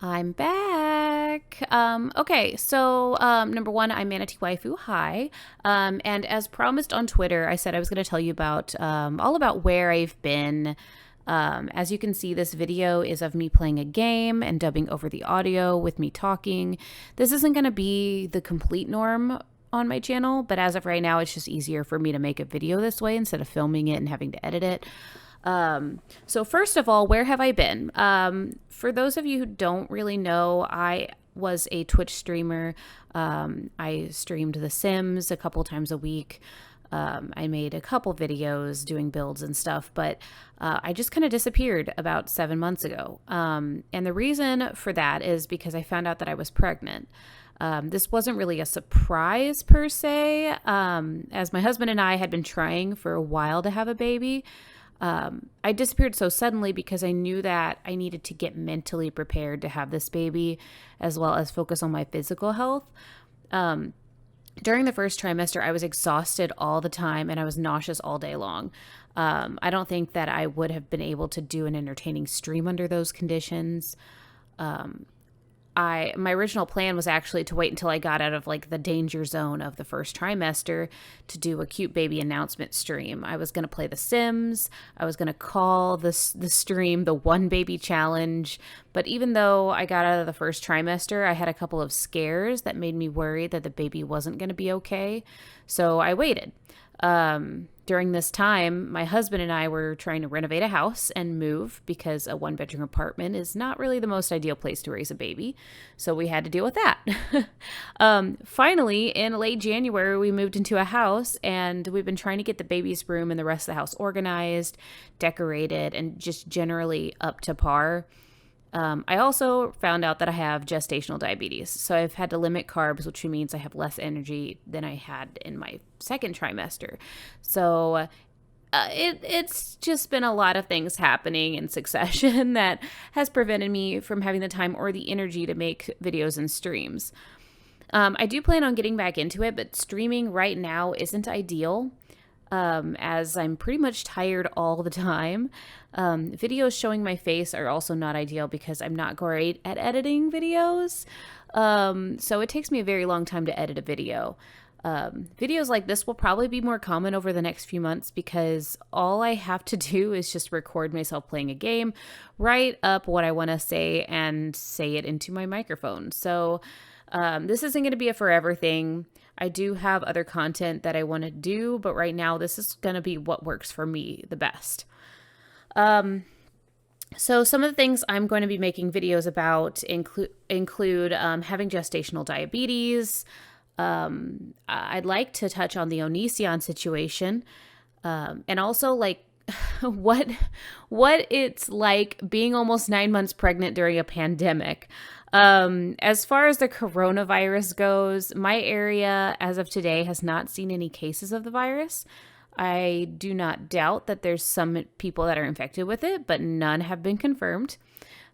I'm back. Okay, so number one, I'm Manatee Waifu. Hi. And as promised on Twitter, I said I was going to tell you about all about where I've been. As you can see, this video is of me playing a game and dubbing over the audio with me talking. This isn't going to be the complete norm on my channel, but as of right now, it's just easier for me to make a video this way instead of filming it and having to edit it. So first of all, where have I been? For those of you who don't really know, I was a Twitch streamer. I streamed The Sims a couple times a week. I made a couple videos doing builds and stuff, but I just kind of disappeared about 7 months ago. And the reason for that is because I found out that I was pregnant. This wasn't really a surprise per se, as my husband and I had been trying for a while to have a baby. I disappeared so suddenly because I knew that I needed to get mentally prepared to have this baby as well as focus on my physical health. During the first trimester, I was exhausted all the time and I was nauseous all day long. I don't think that I would have been able to do an entertaining stream under those conditions. My original plan was actually to wait until I got out of like the danger zone of the first trimester to do a cute baby announcement stream. I was going to play The Sims. I was going to call the stream the One Baby Challenge. But even though I got out of the first trimester, I had a couple of scares that made me worried that the baby wasn't going to be okay. So I waited. During this time, my husband and I were trying to renovate a house and move because a one-bedroom apartment is not really the most ideal place to raise a baby. So we had to deal with that. Finally, in late January, we moved into a house and we've been trying to get the baby's room and the rest of the house organized, decorated, and just generally up to par. I also found out that I have gestational diabetes. So I've had to limit carbs, which means I have less energy than I had in my second trimester. So it's just been a lot of things happening in succession that has prevented me from having the time or the energy to make videos and streams. I do plan on getting back into it, but streaming right now isn't ideal. As I'm pretty much tired all the time. Videos showing my face are also not ideal because I'm not great at editing videos. So it takes me a very long time to edit a video. Videos like this will probably be more common over the next few months because all I have to do is just record myself playing a game, write up what I want to say, and say it into my microphone. So this isn't going to be a forever thing. I do have other content that I want to do, but right now this is going to be what works for me the best. So some of the things I'm going to be making videos about include having gestational diabetes. I'd like to touch on the Onision situation, and also like what it's like being almost 9 months pregnant during a pandemic. As far as the coronavirus goes, my area as of today has not seen any cases of the virus. I do not doubt that there's some people that are infected with it, but none have been confirmed.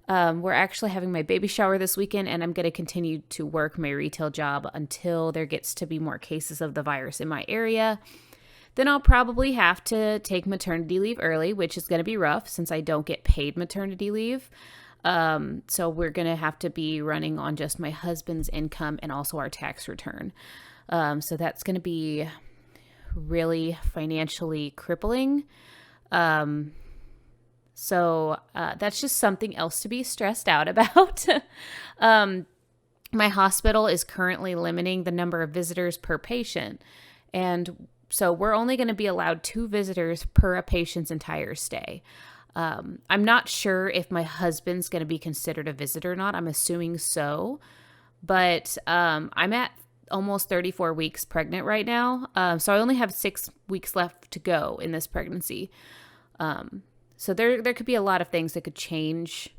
We're actually having my baby shower this weekend, and I'm going to continue to work my retail job until there gets to be more cases of the virus in my area. Then I'll probably have to take maternity leave early, which is going to be rough since I don't get paid maternity leave. So we're going to have to be running on just my husband's income and also our tax return. So that's going to be really financially crippling. So that's just something else to be stressed out about. My hospital is currently limiting the number of visitors per patient. And so we're only going to be allowed 2 visitors per a patient's entire stay. I'm not sure if my husband's going to be considered a visitor or not. I'm assuming so. But I'm at almost 34 weeks pregnant right now. So I only have 6 weeks left to go in this pregnancy. So there could be a lot of things that could change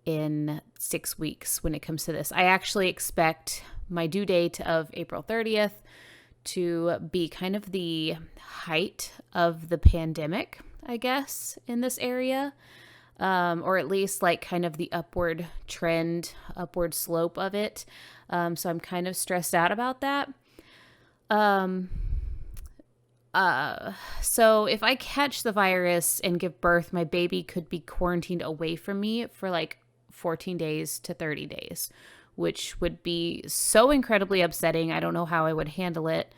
in 6 weeks when it comes to this. I actually expect my due date of April 30th to be kind of the height of the pandemic, I guess, in this area. Or at least like kind of the upward trend, upward slope of it. So I'm kind of stressed out about that. So if I catch the virus and give birth, my baby could be quarantined away from me for like 14 days to 30 days, which would be so incredibly upsetting. I don't know how I would handle it.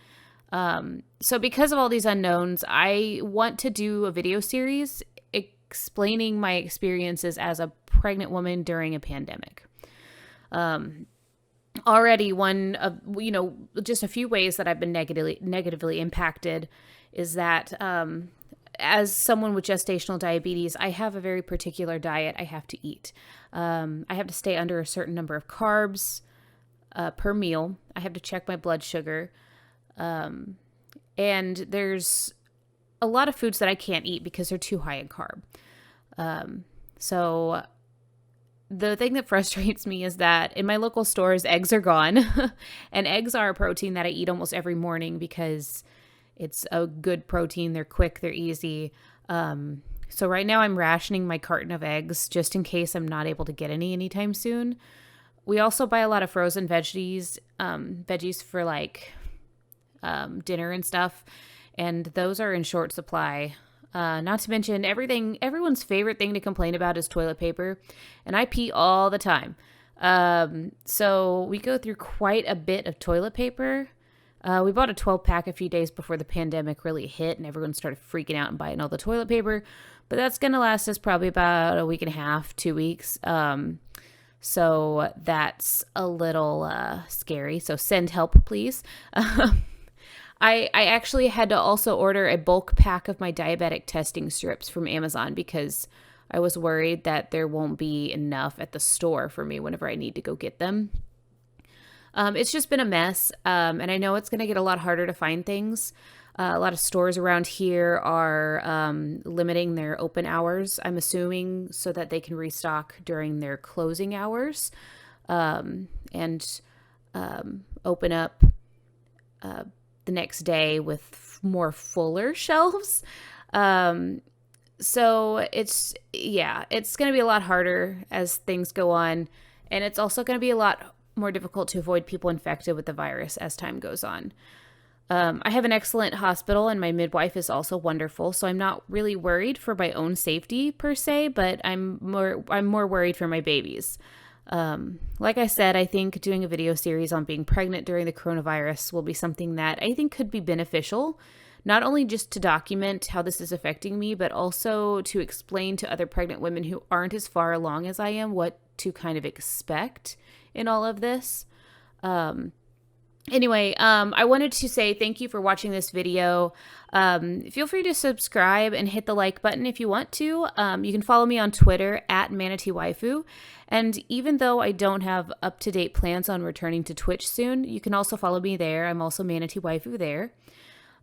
So because of all these unknowns, I want to do a video series explaining my experiences as a pregnant woman during a pandemic. Already one of, just a few ways that I've been negatively impacted is that, as someone with gestational diabetes, I have a very particular diet I have to eat. I have to stay under a certain number of carbs, per meal. I have to check my blood sugar. And there's a lot of foods that I can't eat because they're too high in carb. So the thing that frustrates me is that in my local stores, eggs are gone. And eggs are a protein that I eat almost every morning because it's a good protein. They're quick, they're easy. So right now I'm rationing my carton of eggs just in case I'm not able to get any anytime soon. We also buy a lot of frozen veggies for like dinner and stuff. And those are in short supply. Not to mention everyone's favorite thing to complain about is toilet paper. And I pee all the time. So we go through quite a bit of toilet paper. We bought a 12-pack a few days before the pandemic really hit and everyone started freaking out and buying all the toilet paper. But that's going to last us probably about a week and a half, 2 weeks. So that's a little scary. So send help, please. I actually had to also order a bulk pack of my diabetic testing strips from Amazon because I was worried that there won't be enough at the store for me whenever I need to go get them. It's just been a mess, and I know it's going to get a lot harder to find things. A lot of stores around here are limiting their open hours, I'm assuming, so that they can restock during their closing hours, and open up the next day with more fuller shelves. So it's going to be a lot harder as things go on. And it's also going to be a lot more difficult to avoid people infected with the virus as time goes on. I have an excellent hospital and my midwife is also wonderful. So I'm not really worried for my own safety per se, but I'm more worried for my babies. Like I said, I think doing a video series on being pregnant during the coronavirus will be something that I think could be beneficial, not only just to document how this is affecting me, but also to explain to other pregnant women who aren't as far along as I am what to kind of expect in all of this. Anyway, I wanted to say thank you for watching this video. Feel free to subscribe and hit the like button if you want to. You can follow me on Twitter at @ManateeWaifu. And even though I don't have up-to-date plans on returning to Twitch soon, you can also follow me there. I'm also Manatee Waifu there.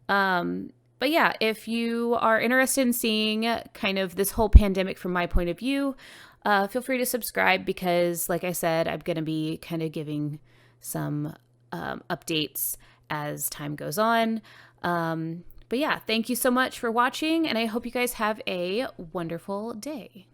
But yeah, if you are interested in seeing kind of this whole pandemic from my point of view, feel free to subscribe because, like I said, I'm going to be kind of giving some updates as time goes on. But yeah, thank you so much for watching, and I hope you guys have a wonderful day.